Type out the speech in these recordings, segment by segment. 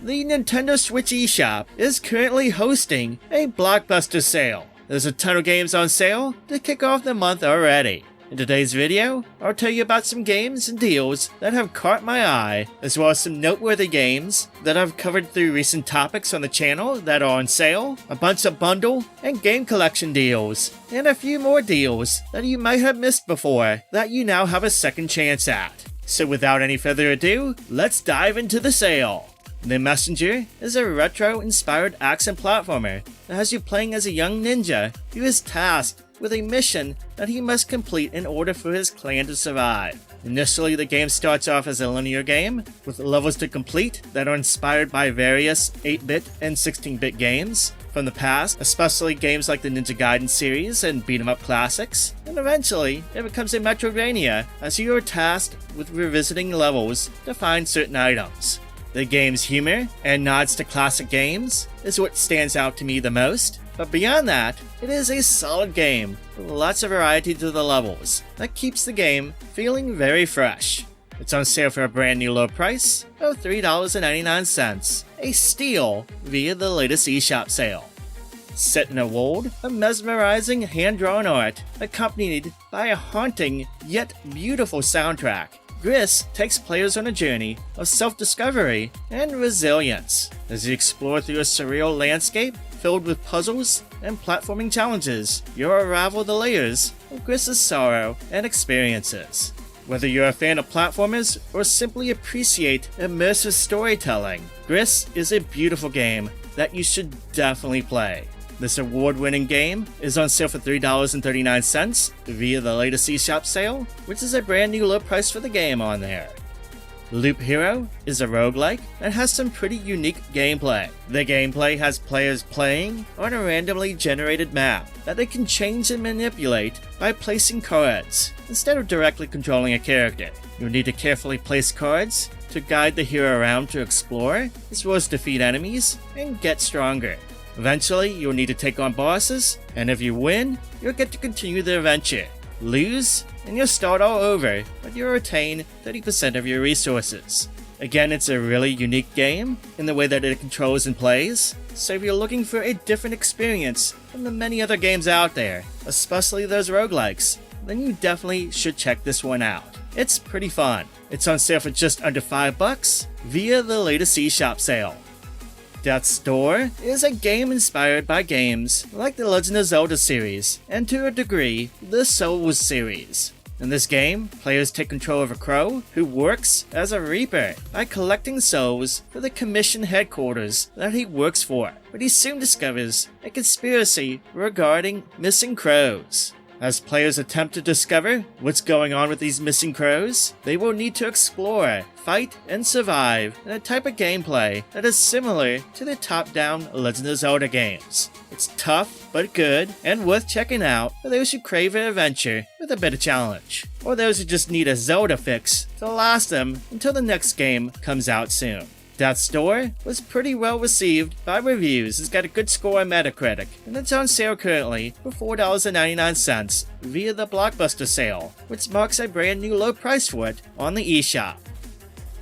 the Nintendo Switch eShop is currently hosting a Blockbuster sale. There's a ton of games on sale to kick off the month already. In today's video, I'll tell you about some games and deals that have caught my eye, as well as some noteworthy games that I've covered through recent topics on the channel that are on sale, a bunch of bundle and game collection deals, and a few more deals that you might have missed before that you now have a second chance at. So without any further ado, let's dive into the sale. The Messenger is a retro-inspired action platformer that has you playing as a young ninja who is tasked with a mission that he must complete in order for his clan to survive. Initially, the game starts off as a linear game with levels to complete that are inspired by various 8-bit and 16-bit games from the past, especially games like the Ninja Gaiden series and beat-em-up classics. And eventually, it becomes a Metroidvania as you are tasked with revisiting levels to find certain items. The game's humor and nods to classic games is what stands out to me the most, but beyond that, it is a solid game with lots of variety to the levels that keeps the game feeling very fresh. It's on sale for a brand new low price of $3.99, a steal via the latest eShop sale. Set in a world of mesmerizing hand-drawn art accompanied by a haunting yet beautiful soundtrack, GRIS takes players on a journey of self-discovery and resilience as you explore through a surreal landscape filled with puzzles and platforming challenges. You'll unravel the layers of GRIS's sorrow and experiences. Whether you're a fan of platformers or simply appreciate immersive storytelling, GRIS is a beautiful game that you should definitely play. This award-winning game is on sale for $3.39 via the latest eShop sale, which is a brand new low price for the game on there. Loop Hero is a roguelike that has some pretty unique gameplay. The gameplay has players playing on a randomly generated map that they can change and manipulate by placing cards, instead of directly controlling a character. You'll need to carefully place cards to guide the hero around to explore, as well as defeat enemies and get stronger. Eventually, you'll need to take on bosses, and if you win, you'll get to continue the adventure. Lose, and you'll start all over, but you'll retain 30% of your resources. Again, it's a really unique game in the way that it controls and plays, so if you're looking for a different experience from the many other games out there, especially those roguelikes, then you definitely should check this one out. It's pretty fun. It's on sale for just under $5 via the latest eShop sale. Death's Door is a game inspired by games like the Legend of Zelda series, and to a degree, the Souls series. In this game, players take control of a crow who works as a reaper by collecting souls for the commission headquarters that he works for, but he soon discovers a conspiracy regarding missing crows. As players attempt to discover what's going on with these missing crows, they will need to explore, fight, and survive in a type of gameplay that is similar to the top-down Legend of Zelda games. It's tough, but good, and worth checking out for those who crave an adventure with a bit of challenge, or those who just need a Zelda fix to last them until the next game comes out soon. Death's Door was pretty well received by reviews. It's got a good score on Metacritic, and it's on sale currently for $4.99 via the Blockbuster sale, which marks a brand new low price for it on the eShop.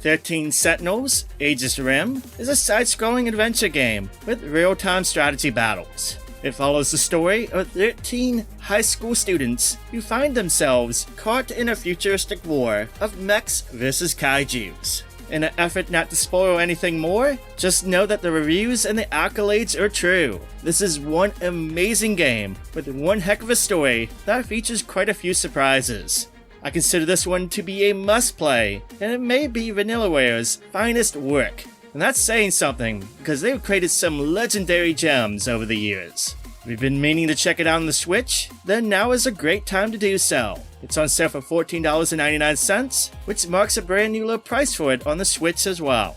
13 Sentinels, Aegis Rim is a side-scrolling adventure game with real-time strategy battles. It follows the story of 13 high school students who find themselves caught in a futuristic war of mechs versus kaijus. In an effort not to spoil anything more, just know that the reviews and the accolades are true. This is one amazing game with one heck of a story that features quite a few surprises. I consider this one to be a must-play, and it may be Vanillaware's finest work. And that's saying something, because they've created some legendary gems over the years. If you've been meaning to check it out on the Switch, then now is a great time to do so. It's on sale for $14.99, which marks a brand new low price for it on the Switch as well.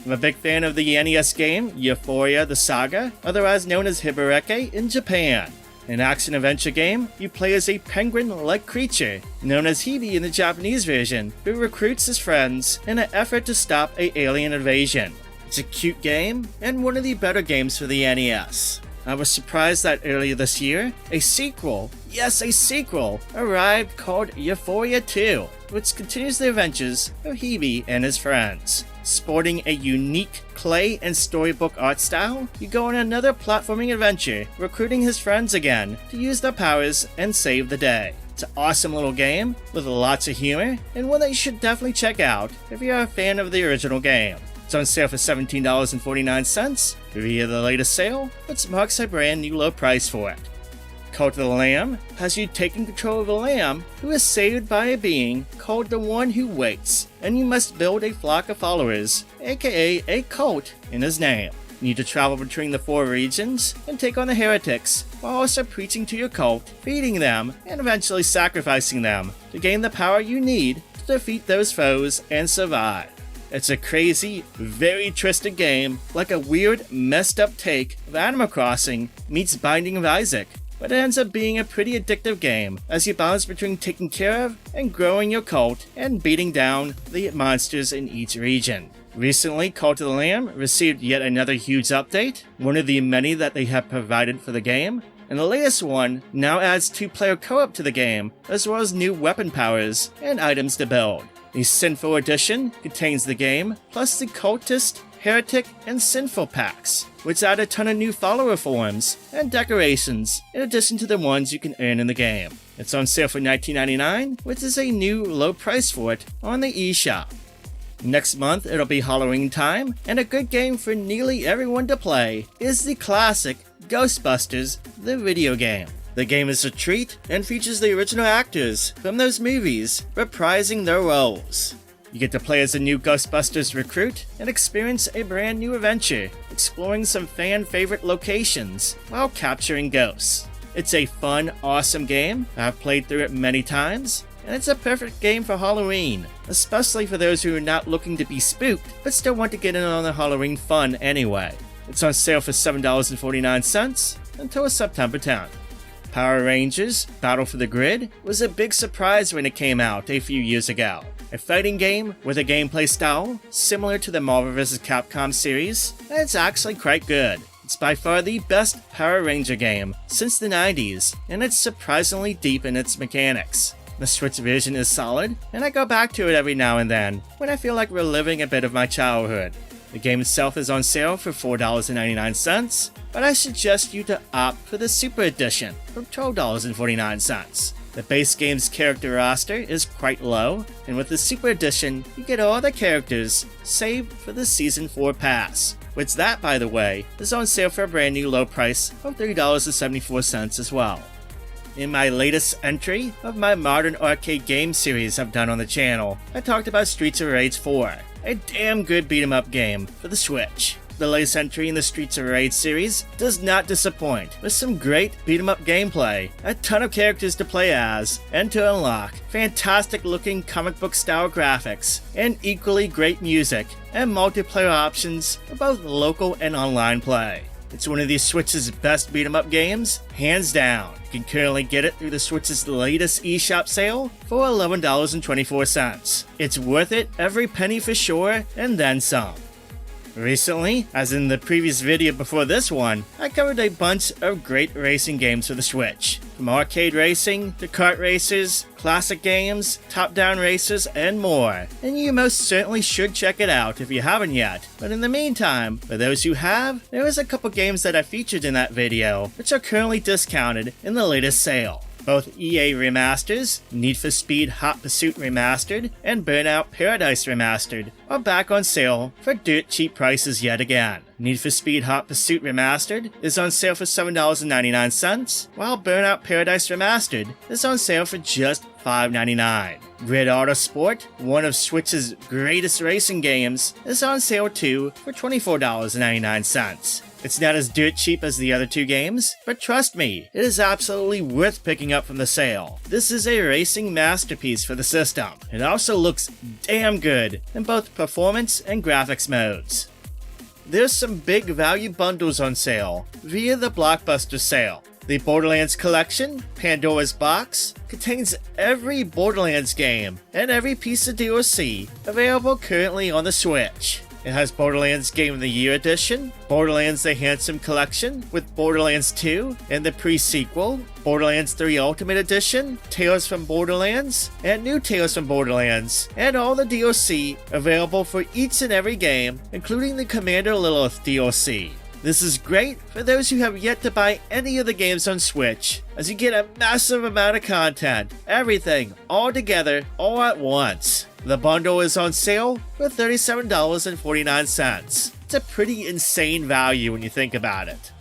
I'm a big fan of the NES game Ufouria the Saga, otherwise known as Hibareke in Japan. An action-adventure game, you play as a penguin-like creature, known as Hibi in the Japanese version, who recruits his friends in an effort to stop an alien invasion. It's a cute game, and one of the better games for the NES. I was surprised that earlier this year, a sequel, yes, a sequel, arrived called Ufouria 2, which continues the adventures of Hebe and his friends. Sporting a unique clay and storybook art style, you go on another platforming adventure, recruiting his friends again to use their powers and save the day. It's an awesome little game with lots of humor, and one that you should definitely check out if you're a fan of the original game. It's on sale for $17.49 via the latest sale, which marks a brand new low price for it. Cult of the Lamb has you taking control of a lamb who is saved by a being called the One Who Waits, and you must build a flock of followers, aka a cult, in his name. You need to travel between the 4 regions and take on the heretics, while also preaching to your cult, feeding them, and eventually sacrificing them to gain the power you need to defeat those foes and survive. It's a crazy, very twisted game, like a weird, messed up take of Animal Crossing meets Binding of Isaac, but it ends up being a pretty addictive game as you balance between taking care of and growing your cult and beating down the monsters in each region. Recently, Cult of the Lamb received yet another huge update, one of the many that they have provided for the game, and the latest one now adds 2-player co-op to the game, as well as new weapon powers and items to build. The Sinful edition contains the game, plus the Cultist, Heretic, and Sinful packs, which add a ton of new follower forms and decorations, in addition to the ones you can earn in the game. It's on sale for $19.99, which is a new low price for it on the eShop. Next month it'll be Halloween time, and a good game for nearly everyone to play is the classic Ghostbusters, the video game. The game is a treat and features the original actors from those movies reprising their roles. You get to play as a new Ghostbusters recruit and experience a brand new adventure, exploring some fan favorite locations while capturing ghosts. It's a fun, awesome game. I've played through it many times, and it's a perfect game for Halloween, especially for those who are not looking to be spooked but still want to get in on the Halloween fun anyway. It's on sale for $7.49 until September 10th. Power Rangers Battle for the Grid was a big surprise when it came out a few years ago. A fighting game with a gameplay style similar to the Marvel vs. Capcom series, and it's actually quite good. It's by far the best Power Ranger game since the 90s, and it's surprisingly deep in its mechanics. The Switch version is solid, and I go back to it every now and then when I feel like reliving a bit of my childhood. The game itself is on sale for $4.99, but I suggest you to opt for the Super Edition for $12.49. The base game's character roster is quite low, and with the Super Edition, you get all the characters saved for the Season 4 pass, which that, by the way, is on sale for a brand new low price of $3.74 as well. In my latest entry of my modern arcade game series I've done on the channel, I talked about Streets of Rage 4, a damn good beat-em-up game for the Switch. The latest entry in the Streets of Rage series does not disappoint, with some great beat-em-up gameplay, a ton of characters to play as and to unlock, fantastic looking comic book style graphics, and equally great music and multiplayer options for both local and online play. It's one of the Switch's best beat-em-up games, hands down. You can currently get it through the Switch's latest eShop sale for $11.24. It's worth it every penny for sure, and then some. Recently, as in the previous video before this one, I covered a bunch of great racing games for the Switch. From arcade racing to kart racers, classic games, top-down racers, and more. And you most certainly should check it out if you haven't yet. But in the meantime, for those who have, there is a couple games that I featured in that video, which are currently discounted in the latest sale. Both EA Remasters, Need for Speed Hot Pursuit Remastered, and Burnout Paradise Remastered are back on sale for dirt cheap prices yet again. Need for Speed Hot Pursuit Remastered is on sale for $7.99, while Burnout Paradise Remastered is on sale for just $5.99. Grid Autosport, one of Switch's greatest racing games, is on sale too for $24.99. It's not as dirt cheap as the other two games, but trust me, it is absolutely worth picking up from the sale. This is a racing masterpiece for the system. It also looks damn good in both performance and graphics modes. There's some big value bundles on sale via the Blockbuster sale. The Borderlands collection, Pandora's Box, contains every Borderlands game and every piece of DLC available currently on the Switch. It has Borderlands Game of the Year Edition, Borderlands The Handsome Collection with Borderlands 2 and the pre-sequel, Borderlands 3 Ultimate Edition, Tales from Borderlands, and New Tales from Borderlands, and all the DLC available for each and every game, including the Commander Lilith DLC. This is great for those who have yet to buy any of the games on Switch, as you get a massive amount of content, everything, all together, all at once. The bundle is on sale for $37.49. It's a pretty insane value when you think about it.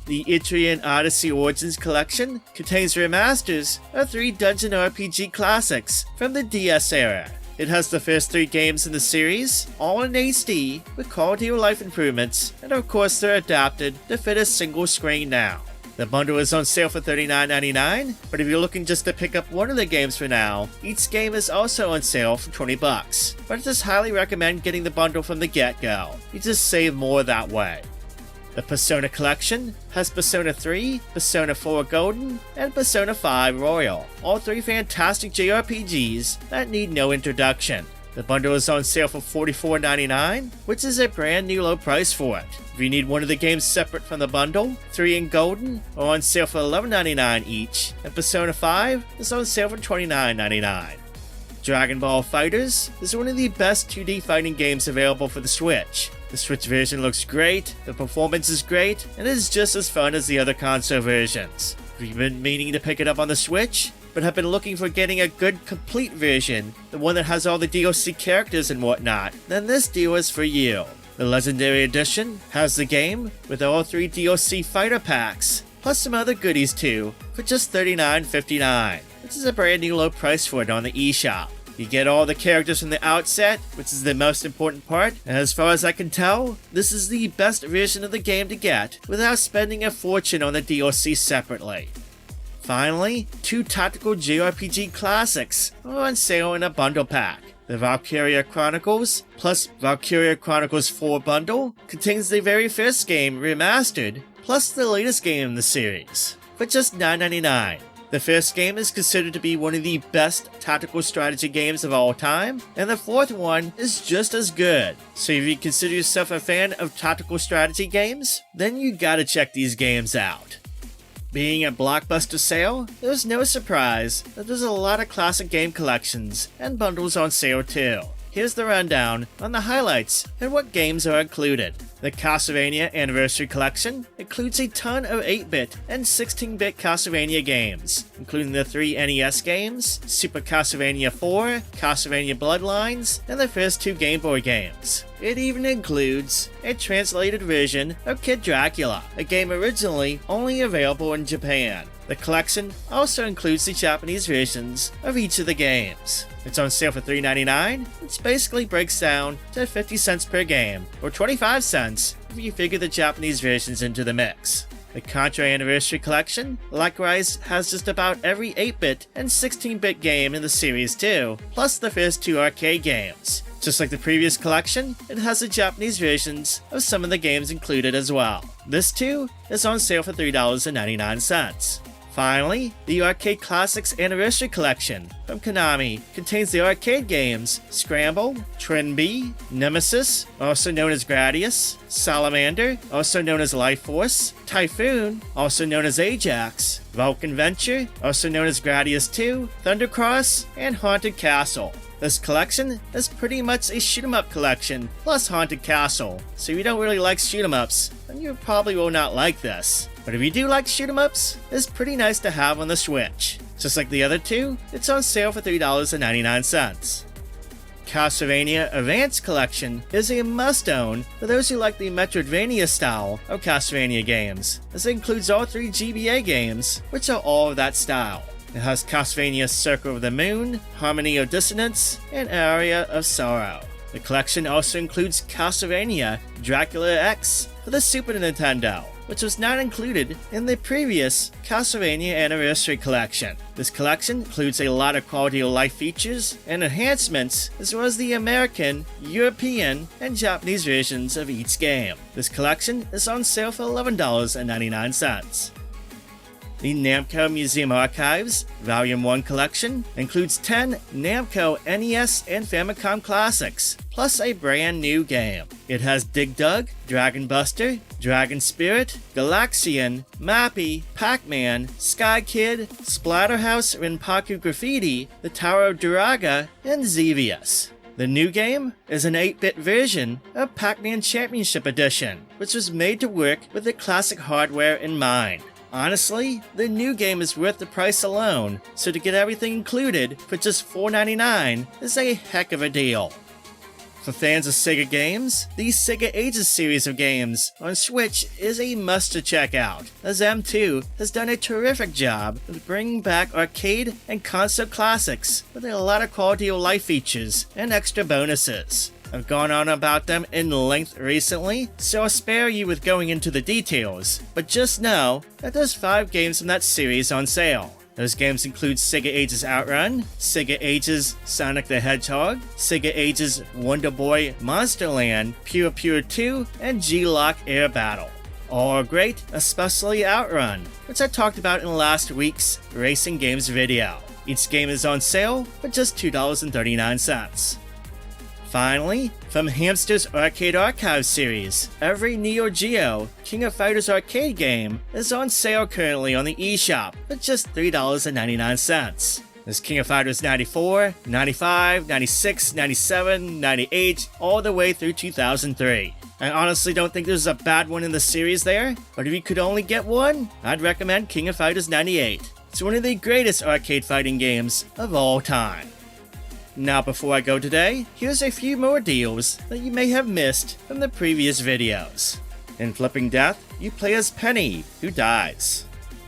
The Etrian Odyssey Origins Collection contains remasters of 3 dungeon RPG classics from the DS era. It has the first 3 games in the series, all in HD, with quality of life improvements, and of course they're adapted to fit a single screen now. The bundle is on sale for $39.99, but if you're looking just to pick up one of the games for now, each game is also on sale for $20. But I just highly recommend getting the bundle from the get-go. You just save more that way. The Persona Collection has Persona 3, Persona 4 Golden, and Persona 5 Royal, all 3 fantastic JRPGs that need no introduction. The bundle is on sale for $44.99, which is a brand new low price for it. If you need one of the games separate from the bundle, 3 and Golden are on sale for $11.99 each, and Persona 5 is on sale for $29.99. Dragon Ball FighterZ is one of the best 2D fighting games available for the Switch. The Switch version looks great, the performance is great, and it is just as fun as the other console versions. If you've been meaning to pick it up on the Switch, but have been looking for getting a good complete version, the one that has all the DLC characters and whatnot, then this deal is for you. The Legendary Edition has the game with all 3 DLC fighter packs, plus some other goodies too, for just $39.59. This is a brand new low price for it on the eShop. You get all the characters from the outset, which is the most important part, and as far as I can tell, this is the best version of the game to get without spending a fortune on the DLC separately. Finally, 2 tactical JRPG classics are on sale in a bundle pack. The Valkyria Chronicles plus Valkyria Chronicles 4 bundle contains the very first game remastered, plus the latest game in the series, for just $9.99. The first game is considered to be one of the best tactical strategy games of all time, and the 4th one is just as good. So if you consider yourself a fan of tactical strategy games, then you gotta check these games out. Being a Blockbuster sale, there's no surprise that there's a lot of classic game collections and bundles on sale too. Here's the rundown on the highlights and what games are included. The Castlevania Anniversary Collection includes a ton of 8-bit and 16-bit Castlevania games, including the 3 NES games, Super Castlevania 4, Castlevania Bloodlines, and the first 2 Game Boy games. It even includes a translated version of Kid Dracula, a game originally only available in Japan. The collection also includes the Japanese versions of each of the games. It's on sale for $3.99, which basically breaks down to 50 cents per game, or 25 cents if you figure the Japanese versions into the mix. The Contra Anniversary Collection likewise has just about every 8-bit and 16-bit game in the series too, plus the first 2 arcade games. Just like the previous collection, it has the Japanese versions of some of the games included as well. This too is on sale for $3.99. Finally, the Arcade Classics Anniversary Collection from Konami contains the arcade games Scramble, Trinby, Nemesis, also known as Gradius, Salamander, also known as Life Force, Typhoon, also known as Ajax, Vulcan Venture, also known as Gradius 2, Thundercross, and Haunted Castle. This collection is pretty much a shoot-'em-up collection plus Haunted Castle, so if you don't really like shoot-'em-ups, then you probably will not like this. But if you do like shoot-'em-ups, it's pretty nice to have on the Switch. Just like the other 2, it's on sale for $3.99. Castlevania Advance Collection is a must-own for those who like the Metroidvania style of Castlevania games, as it includes all 3 GBA games, which are all of that style. It has Castlevania Circle of the Moon, Harmony of Dissonance, and Aria of Sorrow. The collection also includes Castlevania Dracula X for the Super Nintendo, which was not included in the previous Castlevania Anniversary Collection. This collection includes a lot of quality of life features and enhancements, as well as the American, European, and Japanese versions of each game. This collection is on sale for $11.99. The Namco Museum Archives Volume 1 collection includes 10 Namco NES and Famicom classics, plus a brand new game. It has Dig Dug, Dragon Buster, Dragon Spirit, Galaxian, Mappy, Pac-Man, Sky Kid, Splatterhouse Rinpaku Graffiti, The Tower of Duraga, and Xevious. The new game is an 8-bit version of Pac-Man Championship Edition, which was made to work with the classic hardware in mind. Honestly, the new game is worth the price alone, so to get everything included for just $4.99 is a heck of a deal. For fans of Sega games, the Sega Aegis series of games on Switch is a must to check out, as M2 has done a terrific job of bringing back arcade and console classics with a lot of quality of life features and extra bonuses. I've gone on about them in length recently, so I'll spare you with going into the details, but just know that there's 5 games from that series on sale. Those games include Sega Aegis Outrun, Sega Aegis Sonic the Hedgehog, Sega Aegis Wonder Boy Monsterland, Pure Pure 2, and G-Lock Air Battle. All are great, especially Outrun, which I talked about in last week's Racing Games video. Each game is on sale for just $2.39. Finally, from Hamster's Arcade Archive series, every Neo Geo King of Fighters arcade game is on sale currently on the eShop for just $3.99. There's King of Fighters 94, 95, 96, 97, 98, all the way through 2003. I honestly don't think there's a bad one in the series there, but if you could only get one, I'd recommend King of Fighters 98. It's one of the greatest arcade fighting games of all time. Now before I go today, here's a few more deals that you may have missed from the previous videos. In Flipping Death, you play as Penny, who dies.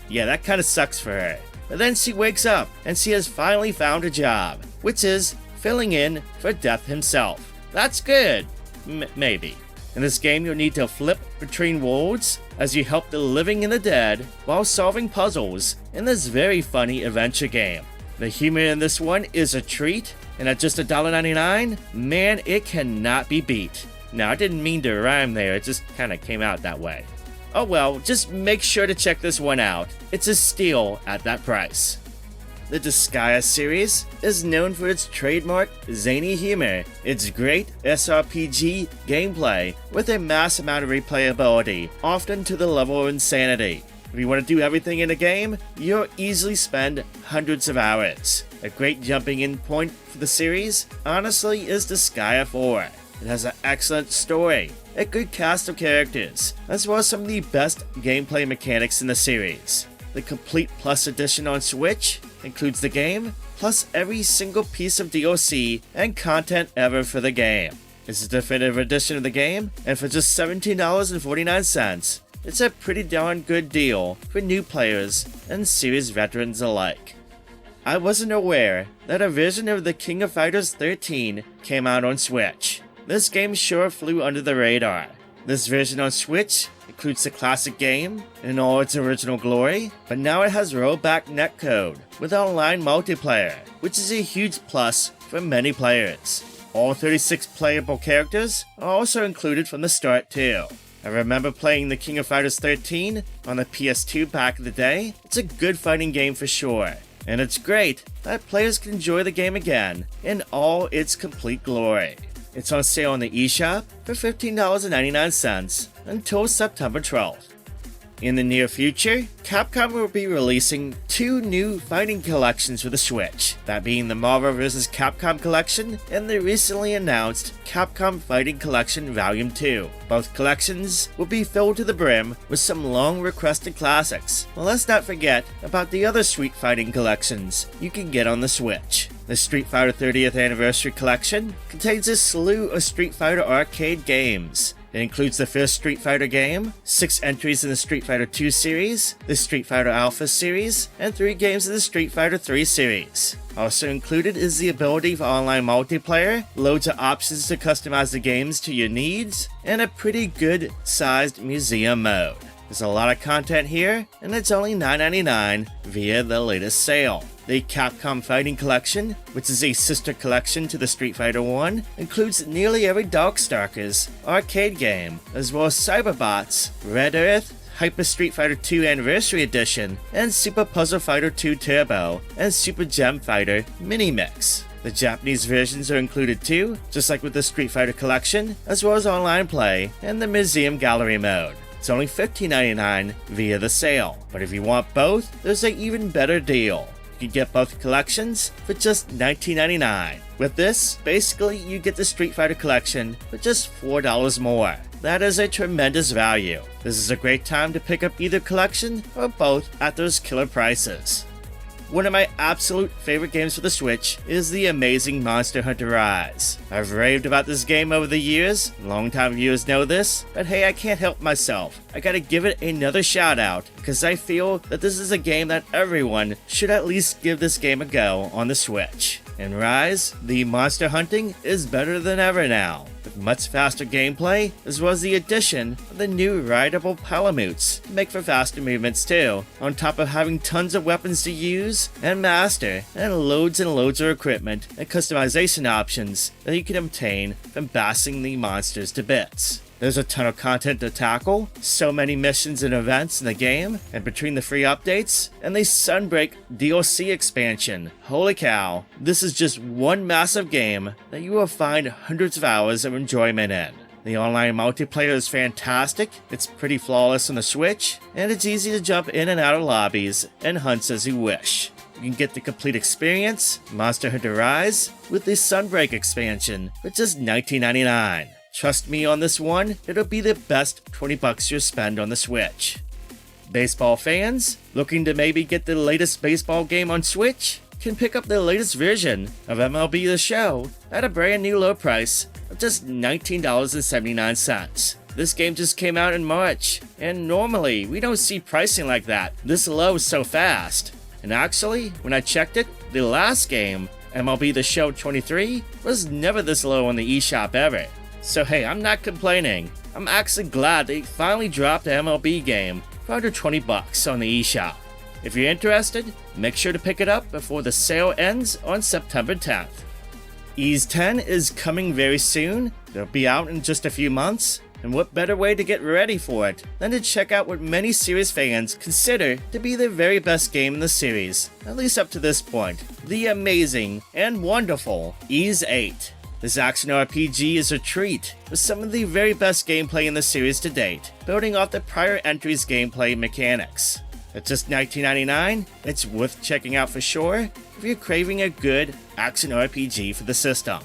Yeah, that kinda sucks for her. But then she wakes up, and she has finally found a job, which is filling in for Death himself. That's good. Maybe. In this game, you'll need to flip between worlds as you help the living and the dead while solving puzzles in this very funny adventure game. The humor in this one is a treat, and at just $1.99, man, it cannot be beat. Now, I didn't mean to rhyme there, it just kinda came out that way. Oh well, just make sure to check this one out. It's a steal at that price. The Disgaea series is known for its trademark zany humor, its great SRPG gameplay with a mass amount of replayability, often to the level of insanity. If you want to do everything in a game, you'll easily spend hundreds of hours. A great jumping in point for the series, honestly, is Disgaea 4. It has an excellent story, a good cast of characters, as well as some of the best gameplay mechanics in the series. The Complete Plus edition on Switch includes the game, plus every single piece of DLC and content ever for the game. It's a definitive edition of the game, and for just $17.49, it's a pretty darn good deal for new players and series veterans alike. I wasn't aware that a version of the King of Fighters 13 came out on Switch. This game sure flew under the radar. This version on Switch includes the classic game in all its original glory, but now it has rollback netcode with online multiplayer, which is a huge plus for many players. All 36 playable characters are also included from the start too. I remember playing the King of Fighters 13 on the PS2 back in the day. It's a good fighting game for sure, and it's great that players can enjoy the game again in all its complete glory. It's on sale on the eShop for $15.99 until September 12th. In the near future, Capcom will be releasing 2 new fighting collections for the Switch, that being the Marvel vs. Capcom Collection and the recently announced Capcom Fighting Collection Volume 2. Both collections will be filled to the brim with some long-requested classics. Well, let's not forget about the other sweet fighting collections you can get on the Switch. The Street Fighter 30th Anniversary Collection contains a slew of Street Fighter arcade games. It includes the first Street Fighter game, 6 entries in the Street Fighter 2 series, the Street Fighter Alpha series, and 3 games in the Street Fighter 3 series. Also included is the ability for online multiplayer, loads of options to customize the games to your needs, and a pretty good sized museum mode. There's a lot of content here, and it's only $9.99 via the latest sale. The Capcom Fighting Collection, which is a sister collection to the Street Fighter 1, includes nearly every Darkstalkers arcade game, as well as Cyberbots, Red Earth, Hyper Street Fighter II Anniversary Edition, and Super Puzzle Fighter II Turbo, and Super Gem Fighter Mini Mix. The Japanese versions are included too, just like with the Street Fighter collection, as well as online play and the Museum Gallery mode. It's only $15.99 via the sale, but if you want both, there's an even better deal. You can get both collections for just $19.99. With this, basically you get the Street Fighter collection for just $4 more. That is a tremendous value. This is a great time to pick up either collection or both at those killer prices. One of my absolute favorite games for the Switch is the amazing Monster Hunter Rise. I've raved about this game over the years, longtime viewers know this, but hey, I can't help myself. I gotta give it another shout out, because I feel that this is a game that everyone should at least give this game a go on the Switch. In Rise, the monster hunting is better than ever now, with much faster gameplay, as well as the addition of the new rideable palamutes to make for faster movements too, on top of having tons of weapons to use and master, and loads of equipment and customization options that you can obtain from bashing the monsters to bits. There's a ton of content to tackle, so many missions and events in the game, and between the free updates and the Sunbreak DLC expansion, holy cow, this is just one massive game that you will find hundreds of hours of enjoyment in. The online multiplayer is fantastic, it's pretty flawless on the Switch, and it's easy to jump in and out of lobbies and hunts as you wish. You can get the complete experience, Monster Hunter Rise, with the Sunbreak expansion for just $19.99. Trust me on this one, it'll be the best $20 you'll spend on the Switch. Baseball fans looking to maybe get the latest baseball game on Switch can pick up the latest version of MLB The Show at a brand new low price of just $19.79. This game just came out in March, and normally we don't see pricing like that this low so fast. And actually, when I checked it, the last game, MLB The Show 23, was never this low on the eShop ever. So hey, I'm not complaining. I'm actually glad they finally dropped an MLB game for under $20 on the eShop. If you're interested, make sure to pick it up before the sale ends on September 10th. Ys 10 is coming very soon. It'll be out in just a few months. And what better way to get ready for it than to check out what many series fans consider to be the very best game in the series, at least up to this point, the amazing and wonderful Ys 8. This action RPG is a treat, with some of the very best gameplay in the series to date, building off the prior entries' gameplay mechanics. At just $19.99, it's worth checking out for sure if you're craving a good action RPG for the system.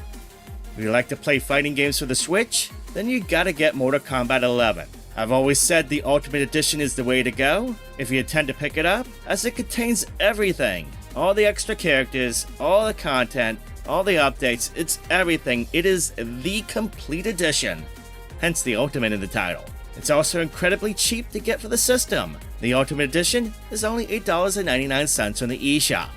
If you like to play fighting games for the Switch, then you gotta get Mortal Kombat 11. I've always said the Ultimate Edition is the way to go if you intend to pick it up, as it contains everything. All the extra characters, all the content, all the updates, it's everything. It is the complete edition, hence the Ultimate in the title. It's also incredibly cheap to get for the system. The Ultimate Edition is only $8.99 on the eShop.